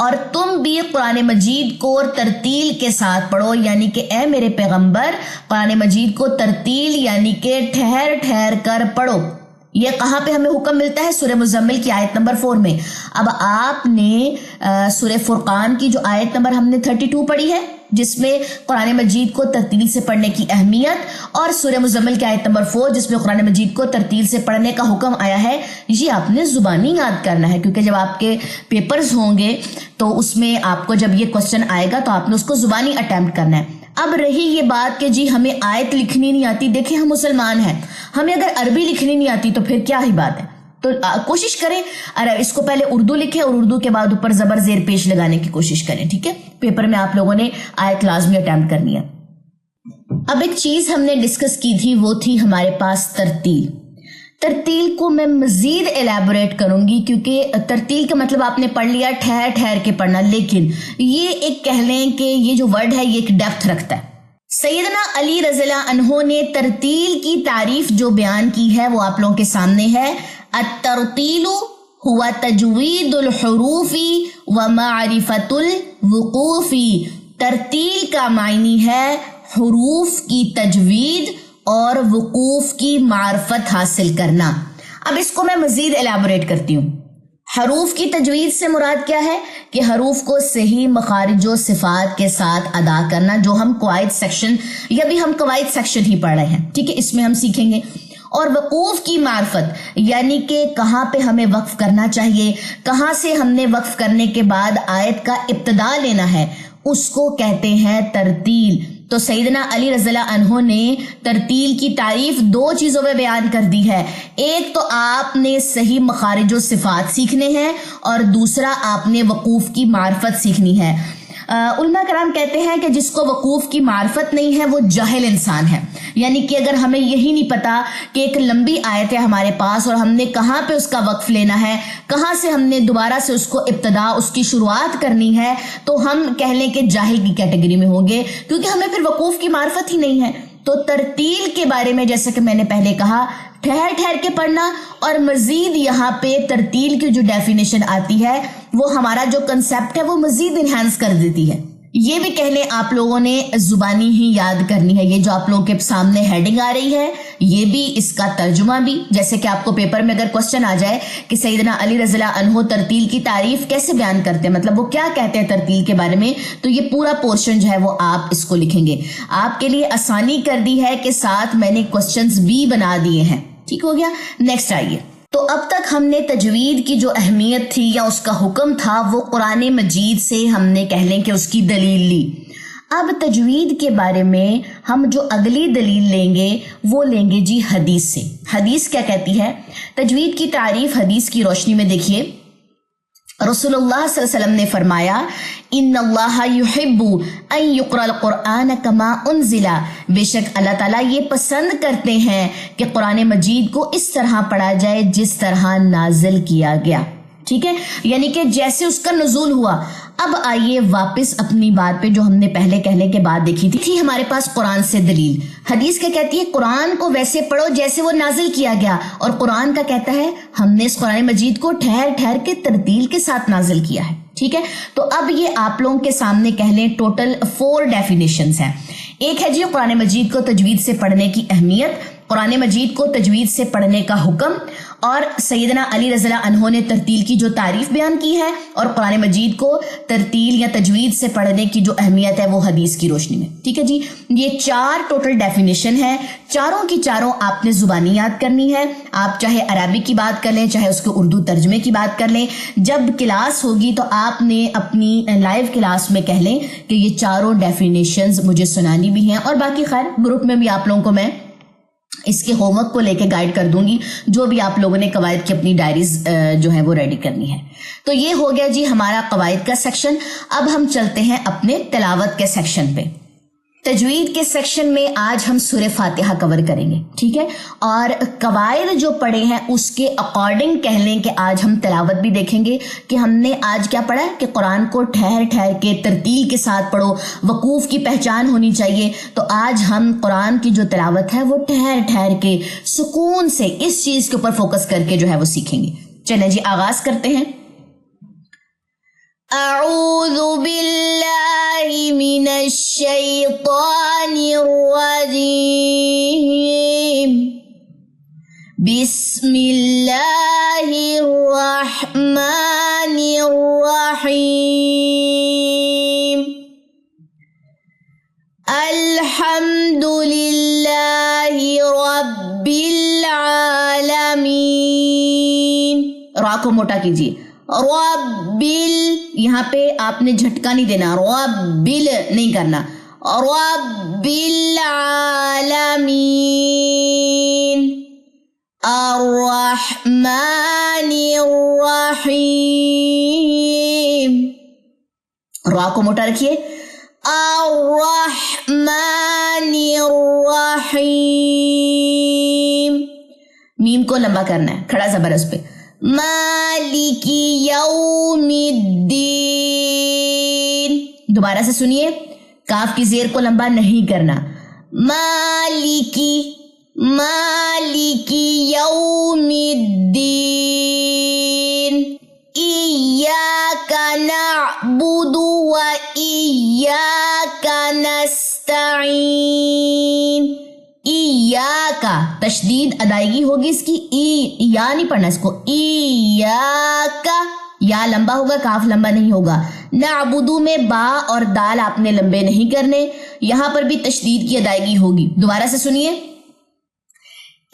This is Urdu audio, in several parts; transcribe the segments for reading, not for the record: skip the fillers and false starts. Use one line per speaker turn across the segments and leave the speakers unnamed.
اور تم بھی قرآن مجید کو ترتیل کے ساتھ پڑھو، یعنی کہ اے میرے پیغمبر قرآن مجید کو ترتیل یعنی کہ ٹھہر ٹھہر کر پڑھو۔ یہ کہاں پہ ہمیں حکم ملتا ہے؟ سورہ مزمل کی آیت نمبر 4 میں۔ اب آپ نے سورہ فرقان کی جو آیت نمبر ہم نے 32 پڑھی ہے جس میں قرآن مجید کو ترتیل سے پڑھنے کی اہمیت، اور سورہ مزمل کی آیت نمبر 4 جس میں قرآن مجید کو ترتیل سے پڑھنے کا حکم آیا ہے، یہ آپ نے زبانی یاد کرنا ہے، کیونکہ جب آپ کے پیپرز ہوں گے تو اس میں آپ کو جب یہ کوسچن آئے گا تو آپ نے اس کو زبانی اٹیمپٹ کرنا ہے۔ اب رہی یہ بات کہ جی ہمیں آیت لکھنی نہیں آتی، دیکھیں ہم مسلمان ہیں، ہمیں اگر عربی لکھنی نہیں آتی تو پھر کیا ہی بات ہے؟ تو کوشش کریں اس کو پہلے اردو لکھیں اور اردو کے بعد اوپر زبر زیر پیش لگانے کی کوشش کریں، ٹھیک ہے؟ پیپر میں آپ لوگوں نے آیت لازمی اٹیمپٹ کرنی ہے۔ اب ایک چیز ہم نے ڈسکس کی تھی، وہ تھی ہمارے پاس ترتیل۔ ترتیل کو میں مزید ایلیبوریٹ کروں گی، کیونکہ ترتیل کا مطلب آپ نے پڑھ لیا ٹھہر ٹھہر کے پڑھنا، لیکن یہ ایک کہہ لیں کہ یہ جو ورڈ ہے یہ ایک ڈیپتھ رکھتا ہے۔ سیدنا علی رضی اللہ عنہ نے ترتیل کی تعریف جو بیان کی ہے وہ آپ لوگوں کے سامنے ہے۔ الترتیل ہوا تجوید الحروف ومعرفت الوقوف۔ ترتیل کا معنی ہے حروف کی تجوید اور وقوف کی معرفت حاصل کرنا۔ اب اس کو میں مزید ایلیبوریٹ کرتی ہوں۔ حروف کی تجوید سے مراد کیا ہے؟ کہ حروف کو صحیح مخارج و صفات کے ساتھ ادا کرنا، جو ہم قواعد سیکشن یا بھی ہم قواعد سیکشن ہی پڑھ رہے ہیں، ٹھیک ہے، اس میں ہم سیکھیں گے۔ اور وقوف کی معرفت یعنی کہ کہاں پہ ہمیں وقف کرنا چاہیے، کہاں سے ہم نے وقف کرنے کے بعد آیت کا ابتدا لینا ہے، اس کو کہتے ہیں ترتیل۔ تو سیدنا علی رضی اللہ عنہ نے ترتیل کی تعریف 2 چیزوں میں بیان کر دی ہے۔ ایک تو آپ نے صحیح مخارج و صفات سیکھنے ہیں، اور دوسرا آپ نے وقوف کی معرفت سیکھنی ہے۔ علماء کرام کہتے ہیں کہ جس کو وقوف کی معرفت نہیں ہے وہ جاہل انسان ہے، یعنی کہ اگر ہمیں یہی نہیں پتا کہ ایک لمبی آیت ہے ہمارے پاس اور ہم نے کہاں پہ اس کا وقف لینا ہے، کہاں سے ہم نے دوبارہ سے اس کو ابتدا اس کی شروعات کرنی ہے، تو ہم کہہ لیں کہ جاہل کی کیٹیگری میں ہوں گے، کیونکہ ہمیں پھر وقوف کی معرفت ہی نہیں ہے۔ تو ترتیل کے بارے میں جیسا کہ میں نے پہلے کہا ٹھہر ٹھہر کے پڑھنا، اور مزید یہاں پہ ترتیل کی جو ڈیفینیشن آتی ہے وہ ہمارا جو کنسیپٹ ہے وہ مزید انہینس کر دیتی ہے۔ یہ بھی کہہ لیں آپ لوگوں نے زبانی ہی یاد کرنی ہے۔ یہ جو آپ لوگوں کے سامنے ہیڈنگ آ رہی ہے یہ بھی، اس کا ترجمہ بھی، جیسے کہ آپ کو پیپر میں اگر کوسچن آ جائے کہ سیدنا علی رضی اللہ عنہ ترتیل کی تعریف کیسے بیان کرتے ہیں، مطلب وہ کیا کہتے ہیں ترتیل کے بارے میں، تو یہ پورا پورشن جو ہے وہ آپ اس کو لکھیں گے۔ آپ کے لیے آسانی کر دی ہے کہ ساتھ میں نے کوسچنز بھی بنا دیے ہیں، ٹھیک ہو گیا۔ نیکسٹ آئیے۔ تو اب تک ہم نے تجوید کی جو اہمیت تھی یا اس کا حکم تھا وہ قرآن مجید سے ہم نے کہہ لیں کہ اس کی دلیل لی۔ اب تجوید کے بارے میں ہم جو اگلی دلیل لیں گے وہ لیں گے جی حدیث سے۔ حدیث کیا کہتی ہے؟ تجوید کی تعریف حدیث کی روشنی میں دیکھیے، رسول اللہ صلی اللہ علیہ وسلم نے فرمایا ان اللہ یحب ان یقرأ القرآن کما انزل، بے شک اللہ تعالیٰ یہ پسند کرتے ہیں کہ قرآن مجید کو اس طرح پڑھا جائے جس طرح نازل کیا گیا، ٹھیک ہے، یعنی کہ جیسے اس کا نزول ہوا۔ اب آئیے واپس اپنی بات پہ جو ہم نے پہلے کہنے کے بعد دیکھی تھی ہمارے پاس قرآن سے دلیل۔ حدیث کیا کہتی ہے؟ قرآن کو ویسے پڑھو جیسے وہ نازل کیا گیا، اور قرآن کا کہتا ہے ہم نے اس قرآن مجید کو ٹھہر ٹھہر کے ترتیل کے ساتھ نازل کیا ہے، ٹھیک ہے۔ تو اب یہ آپ لوگوں کے سامنے کہہ لیں ٹوٹل 4 ڈیفینیشنز ہیں۔ ایک ہے جی قرآن مجید کو تجوید سے پڑھنے کی اہمیت، قرآن مجید کو تجوید سے پڑھنے کا حکم، اور سیدنا علی رضی اللہ عنہ نے ترتیل کی جو تعریف بیان کی ہے، اور قرآن مجید کو ترتیل یا تجوید سے پڑھنے کی جو اہمیت ہے وہ حدیث کی روشنی میں، ٹھیک ہے جی۔ یہ 4 ٹوٹل ڈیفینیشن ہے، چاروں کی چاروں آپ نے زبانی یاد کرنی ہے۔ آپ چاہے عربی کی بات کر لیں چاہے اس کے اردو ترجمے کی بات کر لیں، جب کلاس ہوگی تو آپ نے اپنی لائیو کلاس میں کہہ لیں کہ یہ چاروں ڈیفینیشنز مجھے سنانی بھی ہیں، اور باقی خیر گروپ میں بھی آپ لوگوں کو میں اس کے ہوم ورک کو لے کے گائیڈ کر دوں گی، جو بھی آپ لوگوں نے قواعد کی اپنی ڈائریز جو ہے وہ ریڈی کرنی ہے۔ تو یہ ہو گیا جی ہمارا قواعد کا سیکشن۔ اب ہم چلتے ہیں اپنے تلاوت کے سیکشن پہ۔ تجوید کے سیکشن میں آج ہم سورہ فاتحہ کور کریں گے، ٹھیک ہے، اور قواعد جو پڑھے ہیں اس کے اکارڈنگ کہہ لیں کہ آج ہم تلاوت بھی دیکھیں گے کہ ہم نے آج کیا پڑھا ہے کہ قرآن کو ٹھہر ٹھہر کے ترتیل کے ساتھ پڑھو، وقوف کی پہچان ہونی چاہیے۔ تو آج ہم قرآن کی جو تلاوت ہے وہ ٹھہر ٹھہر کے سکون سے اس چیز کے اوپر فوکس کر کے جو ہے وہ سیکھیں گے۔ چلیں جی آغاز کرتے ہیں۔ اعوذ باللہ من الشیطان الرجیم بسم اللہ الرحمن الرحیم الحمد للہ رب العالمین. را کو موٹا کیجیے. ربل، یہاں پہ آپ نے جھٹکا نہیں دینا، ربل نہیں کرنا. رب العالمین الرحمن الرحیم. را کو موٹا رکھیے. الرحمن الرحیم. میم کو لمبا کرنا ہے، کھڑا زبر اس پہ. مالک یوم الدین. دوبارہ سے سنیے، کاف کی زیر کو لمبا نہیں کرنا. مالک یوم الدین. ایاک نعبد و ایاک نستعین. ایاکا تشدید ادائیگی ہوگی اس کی، یا نہیں پڑھنا اس کو. ایاکا یا لمبا ہوگا، کاف لمبا نہیں ہوگا. نعبدو میں با اور دال آپ نے لمبے نہیں کرنے، یہاں پر بھی تشدید کی ادائیگی ہوگی. دوبارہ سے سنیے.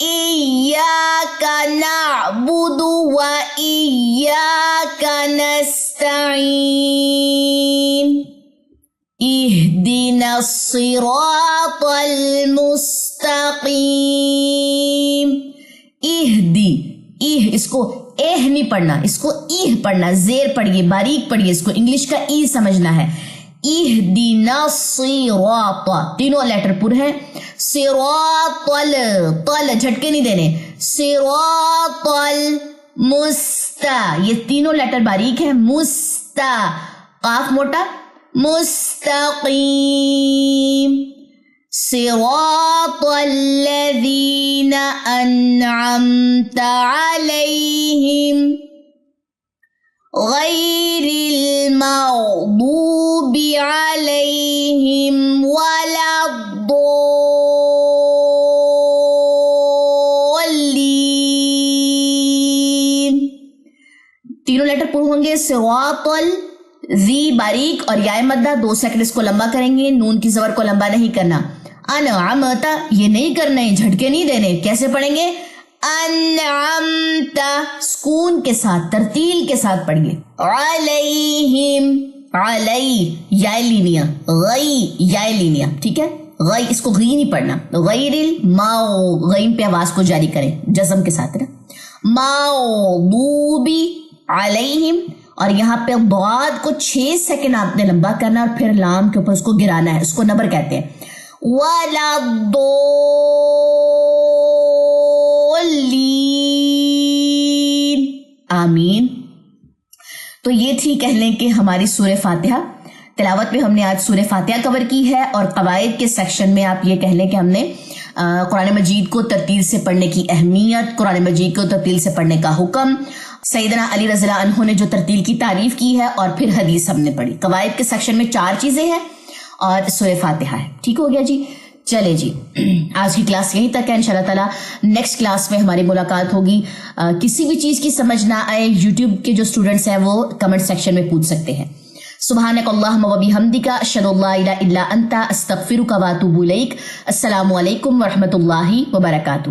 ایاک نعبد و ایاک نستعین. اہدنا الصراط المستقیم. اہدی، اس کو نہیں پڑھنا، اس کو پڑھنا. زیر پڑھیے، باریک پڑھیے اس کو، انگلش کا سمجھنا ہے. اہدنا الصراط، تینوں لیٹر پر ہیں. صراط طل جھٹکے نہیں دینے. صراط المستا، یہ تینوں لیٹر باریک ہیں. مستا، قاف موٹا. مستقیم. صراط الذین انعمت علیہم غیر المغضوب علیہم ولا الضالین. تینوں لیٹر پر ہوں گے. صراط زی باریک اور یا مدہ 2 سیکنڈ اس کو لمبا کریں گے. نون کی زبر کو لمبا نہیں کرنا. انعمتا یہ نہیں کرنا ہے، جھٹکے نہیں دینے. کیسے پڑھیں گے؟ انعمتا سکون کے ساتھ، ترتیل کے ساتھ پڑھیے. علیہم، علی یا لینیا، غی یا لینیا، ٹھیک ہے. غی اس کو غی نہیں پڑھنا. غیر الماؤ، غیم پہ آواز کو جاری کریں جزم کے ساتھ نا. مغضوبی علیہم، اور یہاں پہ ضاد کو 6 سیکنڈ آپ نے لمبا کرنا اور پھر لام کے اوپر اس کو گرانا ہے. اس کو نبر کہتے ہیں. وَلَا الضَّالِّينَ. آمین. تو یہ تھی کہہ لیں کہ ہماری سورہ فاتحہ. تلاوت میں ہم نے آج سورہ فاتحہ کور کی ہے، اور قواعد کے سیکشن میں آپ یہ کہہ لیں کہ ہم نے قرآن مجید کو ترتیل سے پڑھنے کی اہمیت، قرآن مجید کو ترتیل سے پڑھنے کا حکم، سیدنا علی رضی اللہ عنہ نے جو ترتیل کی تعریف کی ہے، اور پھر حدیث ہم نے پڑھی. قواعد کے سیکشن میں 4 چیزیں ہیں اور سورہ فاتحہ ہے. ٹھیک ہو گیا جی. چلے جی، آج کی کلاس یہیں تک ہے. انشاءاللہ تعالی نیکسٹ کلاس میں ہماری ملاقات ہوگی. کسی بھی چیز کی سمجھ نہ آئے، یوٹیوب کے جو اسٹوڈنٹس ہیں وہ کمنٹ سیکشن میں پوچھ سکتے ہیں. سبحانک اللہم و بحمدک، اشہد ان لا الہ الا انت، استغفرک و اتوب الیک. السلام علیکم ورحمۃ اللہ وبرکاتہ.